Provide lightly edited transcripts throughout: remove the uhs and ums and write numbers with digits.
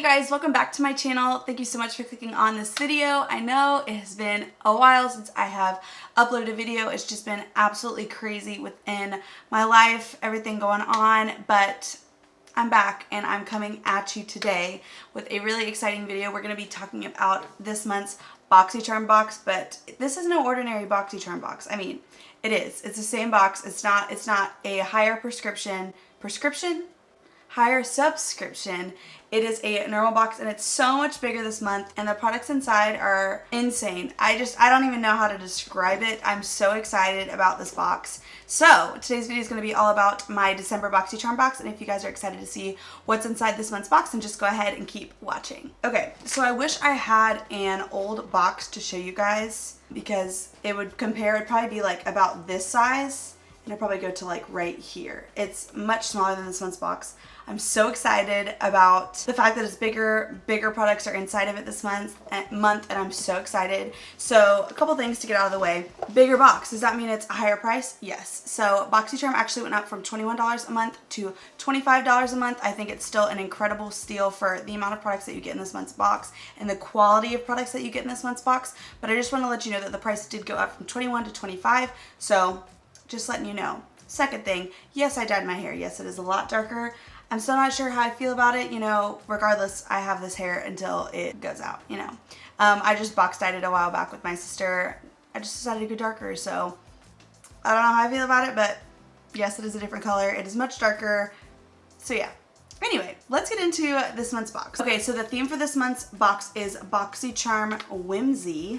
guys, welcome back to my channel. Thank you so much for clicking on this video. I know it has been a while since I have uploaded a video. It's just been absolutely crazy within my life, everything going on, but I'm back and I'm coming at you today with a really exciting video. We're going to be talking about this month's BOXYCHARM box, but this is no ordinary BOXYCHARM box. I mean, it is. It's the same box. It's not a higher higher subscription. It is a normal box and it's so much bigger this month and the products inside are insane. I don't even know how to describe it. I'm so excited about this box. So today's video is going to be all about my December BOXYCHARM box, and if you guys are excited to see what's inside this month's box, then just go ahead and keep watching. Okay, so I wish I had an old box to show you guys because it would compare. It'd probably be like about this size and it'd probably go to like right here. It's much smaller than this month's box. I'm so excited about the fact that it's bigger products are inside of it this month, and I'm so excited. So a couple things to get out of the way. Bigger box, does that mean it's a higher price? Yes. So BOXYCHARM actually went up from $21 a month to $25 a month. I think it's still an incredible steal for the amount of products that you get in this month's box and the quality of products that you get in this month's box. But I just want to let you know that the price did go up from $21 to $25. So just letting you know. Second thing, yes, I dyed my hair. Yes, it is a lot darker. I'm still not sure how I feel about it, you know. Regardless, I have this hair until it goes out, you know. I just box dyed it a while back with my sister. I just decided to go darker, so I don't know how I feel about it, but yes, it is a different color. It is much darker, so yeah. Anyway, let's get into this month's box. Okay, so the theme for this month's box is BOXYCHARM Whimsy,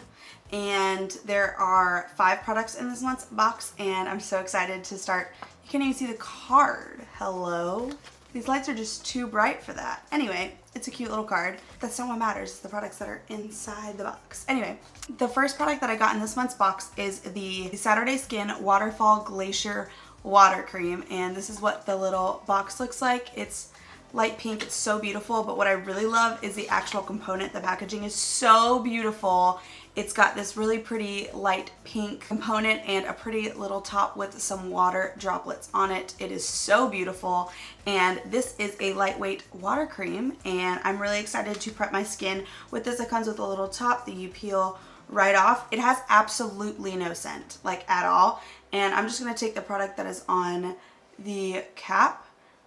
and there are 5 products in this month's box, and I'm so excited to start. You can't even see the card. Hello? These lights are just too bright for that. Anyway, it's a cute little card. That's not what matters. It's the products that are inside the box. Anyway, the first product that I got in this month's box is the Saturday Skin Waterfall Glacier Water Cream, and this is what the little box looks like. It's light pink. It's so beautiful, but what I really love is the actual component. The packaging is so beautiful. It's got this really pretty light pink component and a pretty little top with some water droplets on it. It is so beautiful, and this is a lightweight water cream, and I'm really excited to prep my skin with this. It comes with a little top that you peel right off. It has absolutely no scent, like at all, and I'm just going to take the product that is on the cap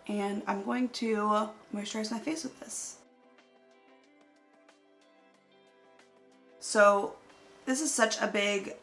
and I'm going to moisturize my face with this. So this is such a big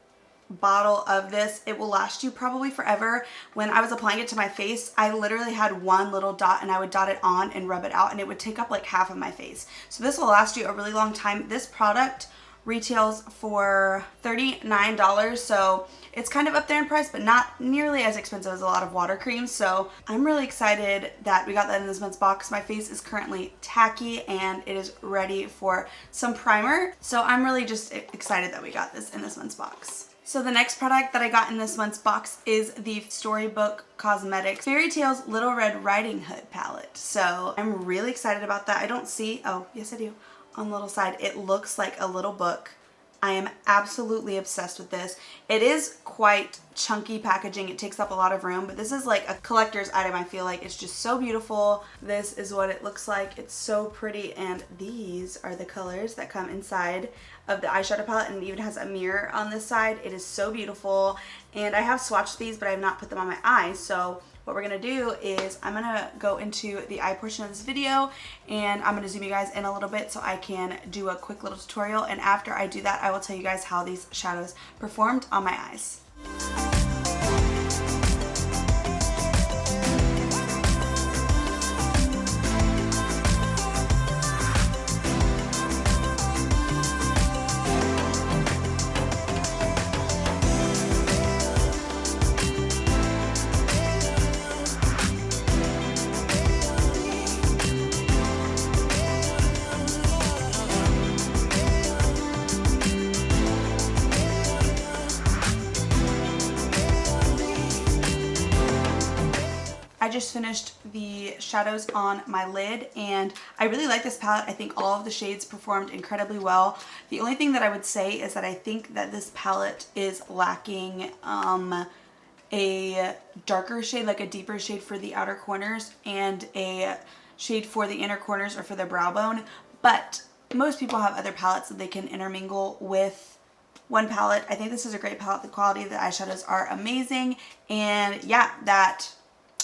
bottle of this. It will last you probably forever. When I was applying it to my face, I literally had one little dot and I would dot it on and rub it out and it would take up like half of my face. So this will last you a really long time. This product retails for $39, so it's kind of up there in price, but not nearly as expensive as a lot of water creams. So I'm really excited that we got that in this month's box. My face is currently tacky and it is ready for some primer, so I'm really just excited that we got this in this month's box. So the next product that I got in this month's box is the Storybook Cosmetics Fairy Tales Little Red Riding Hood palette. So I'm really excited about that. I don't see, oh yes I do, on the little side it looks like a little book. I am absolutely obsessed with this. It is quite chunky packaging. It takes up a lot of room, but this is like a collector's item. I feel like it's just so beautiful. This is what it looks like. It's so pretty, and these are the colors that come inside of the eyeshadow palette, and it even has a mirror on this side. It is so beautiful, and I have swatched these, but I have not put them on my eyes. So what we're gonna do is I'm gonna go into the eye portion of this video and I'm gonna zoom you guys in a little bit so I can do a quick little tutorial, and after I do that I will tell you guys how these shadows performed on my eyes. I just finished the shadows on my lid and I really like this palette. I think all of the shades performed incredibly well. The only thing that I would say is that I think that this palette is lacking a darker shade, like a deeper shade for the outer corners, and a shade for the inner corners or for the brow bone, but most people have other palettes that they can intermingle with one palette. I think this is a great palette. The quality of the eyeshadows are amazing, and yeah, that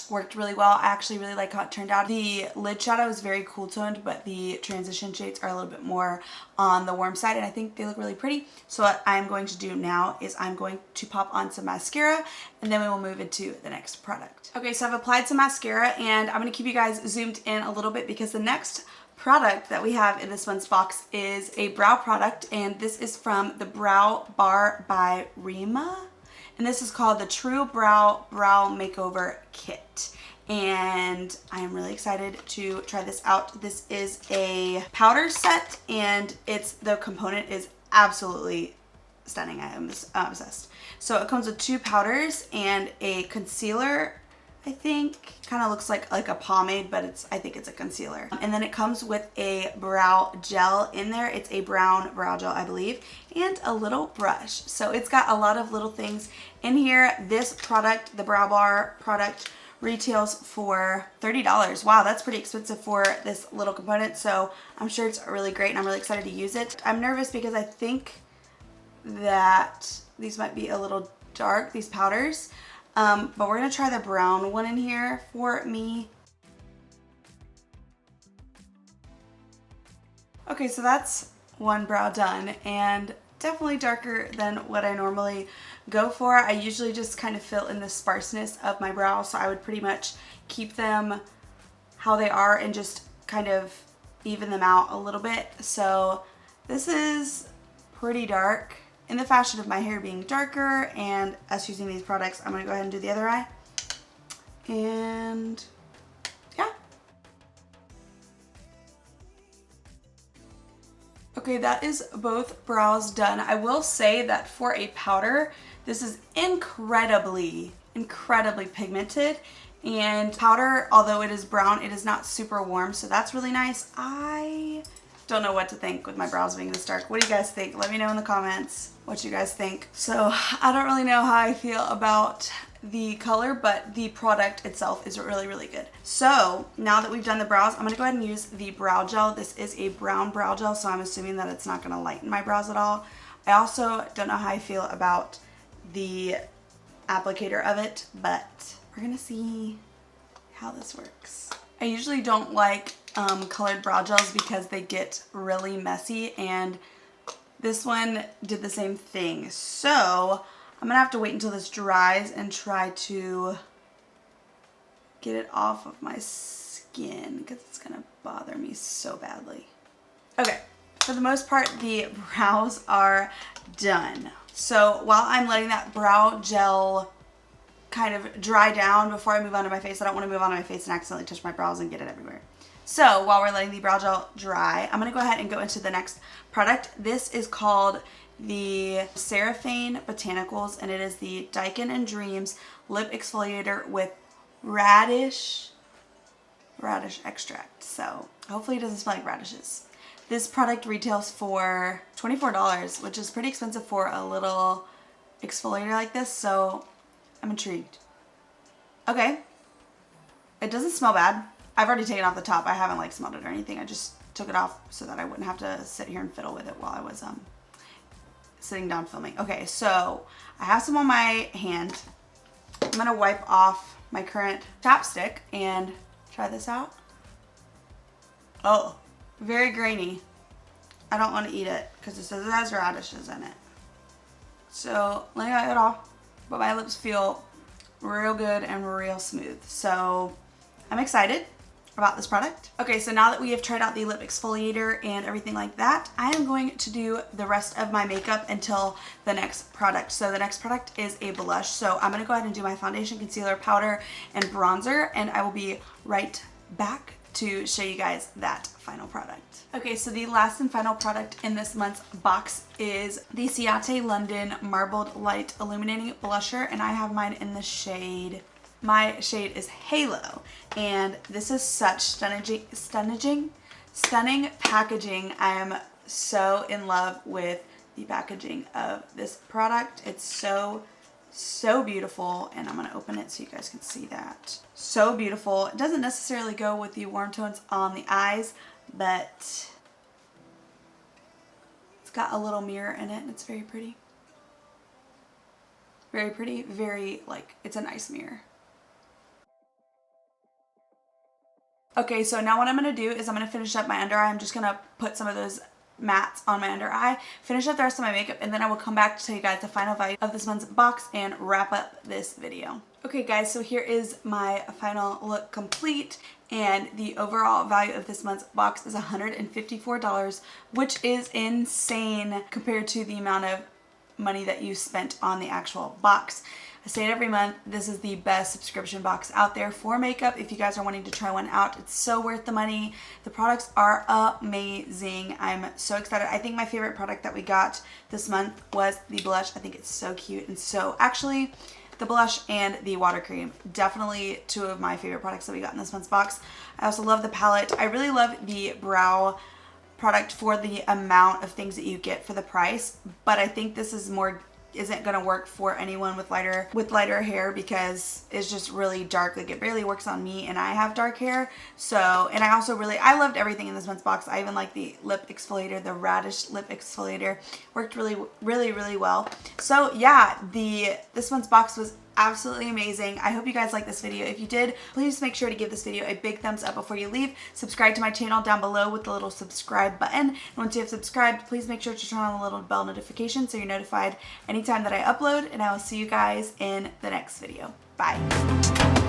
worked really well. I actually really like how it turned out. The lid shadow is very cool toned, but the transition shades are a little bit more on the warm side, and I think they look really pretty. So what I'm going to do now is I'm going to pop on some mascara, and then we will move into the next product. Okay, so I've applied some mascara, and I'm going to keep you guys zoomed in a little bit because the next product that we have in this month's box is a brow product, and this is from the Brow Bar by Rima. And this is called the True Brow Makeover Kit. And I am really excited to try this out. This is a powder set, and the component is absolutely stunning. I am obsessed. So it comes with 2 powders and a concealer. I think kind of looks like a pomade, but I think it's a concealer. And then it comes with a brow gel in there. It's a brown brow gel, I believe, and a little brush. So it's got a lot of little things in here. This product, the Brow Bar product, retails for $30. Wow, that's pretty expensive for this little component. So I'm sure it's really great, and I'm really excited to use it. I'm nervous because I think that these might be a little dark, these powders. But we're going to try the brown one in here for me. Okay, so that's one brow done, and definitely darker than what I normally go for. I usually just kind of fill in the sparseness of my brows, so I would pretty much keep them how they are and just kind of even them out a little bit. So this is pretty dark. In the fashion of my hair being darker and us using these products, I'm going to go ahead and do the other eye. And yeah. Okay, that is both brows done. I will say that for a powder, this is incredibly pigmented. And powder, although it is brown, it is not super warm, so that's really nice. I don't know what to think with my brows being this dark. What do you guys think? Let me know in the comments what you guys think. So I don't really know how I feel about the color, but the product itself is really good. So now that we've done the brows, I'm gonna go ahead and use the brow gel. This is a brown brow gel, so I'm assuming that it's not gonna lighten my brows at all. I also don't know how I feel about the applicator of it, but we're gonna see how this works. I usually don't like colored brow gels because they get really messy, and this one did the same thing. So I'm gonna have to wait until this dries and try to get it off of my skin because it's gonna bother me so badly. Okay, for the most part, the brows are done. So while I'm letting that brow gel kind of dry down before I move on to my face, I don't want to move on to my face and accidentally touch my brows and get it everywhere. So while we're letting the brow gel dry, I'm going to go ahead and go into the next product. This is called the Sarafine Botanicals, and it is the Daikon and Dreams Lip Exfoliator with radish extract. So hopefully it doesn't smell like radishes. This product retails for $24, which is pretty expensive for a little exfoliator like this, so I'm intrigued. Okay, it doesn't smell bad. I've already taken off the top. I haven't smelled it or anything. I just took it off so that I wouldn't have to sit here and fiddle with it while I was sitting down filming. Okay, so I have some on my hand. I'm gonna wipe off my current chapstick and try this out. Oh, very grainy. I don't want to eat it because it says it has radishes in it. So let me wipe it off, but my lips feel real good and real smooth. So I'm excited about this product. Okay, so now that we have tried out the lip exfoliator and everything like that, I am going to do the rest of my makeup until the next product. So the next product is a blush. So I'm gonna go ahead and do my foundation, concealer, powder, and bronzer, and I will be right back to show you guys that final product. Okay, so the last and final product in this month's box is the CIT London Marbled Light Illuminating Blusher, and I have mine in the shade, my shade is Halo, and this is such stunning packaging. I am so in love with the packaging of this product. It's so So beautiful, and I'm going to open it so you guys can see that. So beautiful. It doesn't necessarily go with the warm tones on the eyes, but it's got a little mirror in it, and it's very pretty. Very pretty, very, like, it's a nice mirror. Okay, so now what I'm going to do is I'm going to finish up my under eye. I'm just going to put some of those mattes on my under eye, finish up the rest of my makeup, and then I will come back to tell you guys the final value of this month's box and wrap up this video. Okay guys, so here is my final look complete, and the overall value of this month's box is $154, which is insane compared to the amount of money that you spent on the actual box. I say it every month, this is the best subscription box out there for makeup. If you guys are wanting to try one out, it's so worth the money. The products are amazing. I'm so excited. I think my favorite product that we got this month was the blush. I think it's so cute, and so actually the blush and the water cream, definitely two of my favorite products that we got in this month's box. I also love the palette. I really love the brow product for the amount of things that you get for the price, but I think this is isn't gonna work for anyone with lighter hair because it's just really dark. Like, it barely works on me, and I have dark hair. So, and I loved everything in this month's box. I even like the lip exfoliator, the radish lip exfoliator, worked really well. So yeah, this month's box was absolutely amazing. I hope you guys liked this video. If you did, please make sure to give this video a big thumbs up before you leave. Subscribe to my channel down below with the little subscribe button. And once you have subscribed, please make sure to turn on the little bell notification so you're notified anytime that I upload, and I will see you guys in the next video. Bye.